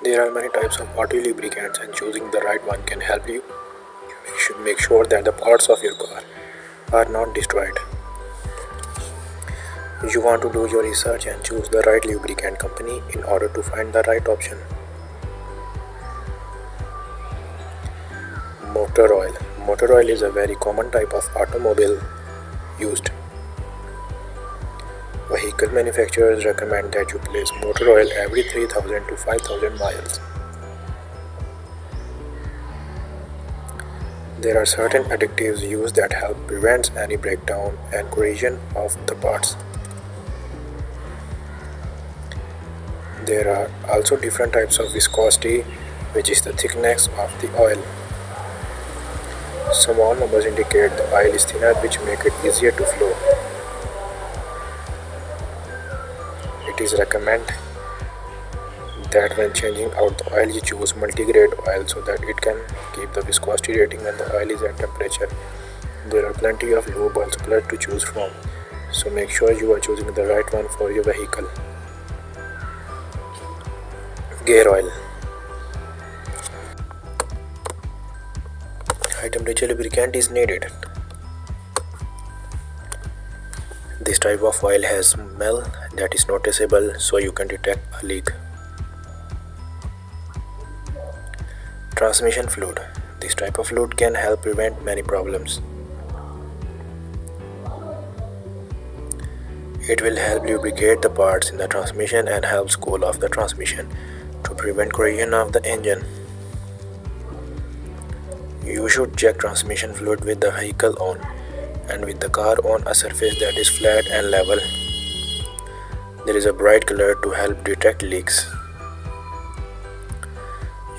There are many types of auto lubricants, and choosing the right one can help you. You should make sure that the parts of your car are not destroyed. You want to do your research and choose the right lubricant company in order to find the right option. Motor oil. Motor oil is a very common type of automobile used. Vehicle manufacturers recommend that you place motor oil every 3000 to 5000 miles. There are certain additives used that help prevent any breakdown and corrosion of the parts. There are also different types of viscosity, which is the thickness of the oil. Small numbers indicate the oil is thinner, which make it easier to flow. It is recommended that when changing out the oil, you choose multi-grade oil so that it can keep the viscosity rating when the oil is at temperature. There are plenty of lube oil suppliers to choose from, so make sure you are choosing the right one for your vehicle. Gear oil. High temperature lubricant is needed. This type of oil has smell that is noticeable, so you can detect a leak. Transmission fluid. This type of fluid can help prevent many problems. It will help lubricate the parts in the transmission and helps cool off the transmission to prevent corrosion of the engine. You should check transmission fluid with the vehicle on and with the car on a surface that is flat and level. There is a bright color to help detect leaks.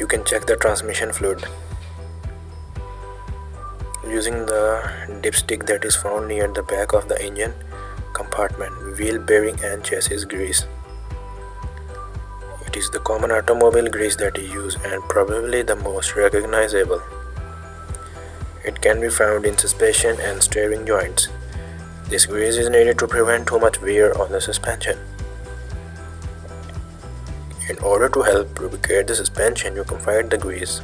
You can check the transmission fluid using the dipstick that is found near the back of the engine compartment, wheel bearing and chassis grease. It is the common automobile grease that is used and probably the most recognizable. It can be found in suspension and steering joints. This grease is needed to prevent too much wear on the suspension. In order to help lubricate the suspension, you can find the grease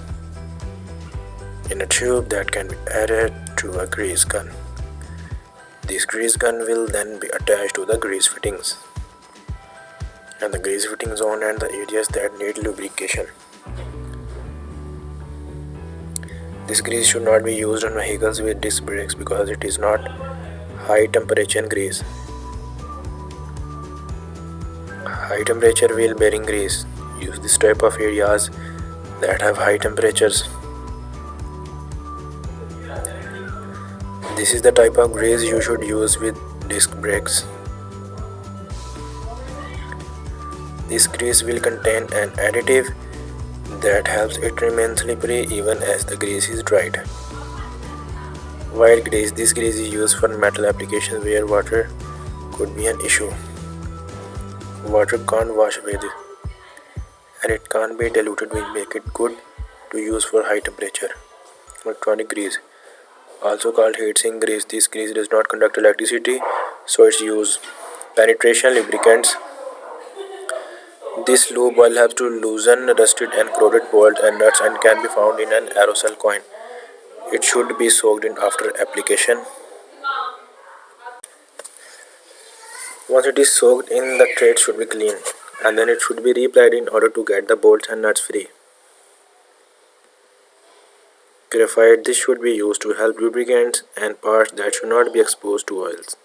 in a tube that can be added to a grease gun. This grease gun will then be attached to the grease fittings and the grease fittings on and the areas that need lubrication. This grease should not be used on vehicles with disc brakes because it is not high temperature grease. High temperature wheel bearing grease. Use this type of areas that have high temperatures. This is the type of grease you should use with disc brakes. This grease will contain an additive that helps it remain slippery even as the grease is dried. White grease. This grease is used for metal applications where water could be an issue. Water can't wash away this, and it can't be diluted, which make it good to use for high temperature. Electronic grease, also called heatsink grease. This grease does not conduct electricity, so its use penetration lubricants. This lube oil helps to loosen rusted and corroded bolts and nuts and can be found in an aerosol coin. It should be soaked in after application. Once it is soaked in, the thread should be clean and then it should be reapplied in order to get the bolts and nuts free. Graphite. This should be used to help lubricants and parts that should not be exposed to oils.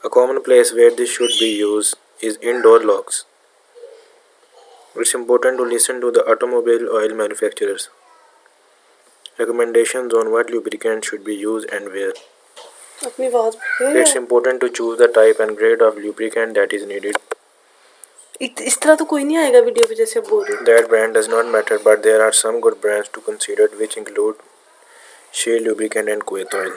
A common place where this should be used is in door locks. It's important to listen to the automobile oil manufacturers' recommendations on what lubricant should be used and where. It's important to choose the type and grade of lubricant that is needed. इस तरह तो कोई नहीं आएगा video पे जैसे बोल रही हूँ. That brand does not matter, but there are some good brands to consider, which include Shell lubricant and Kuwait oil.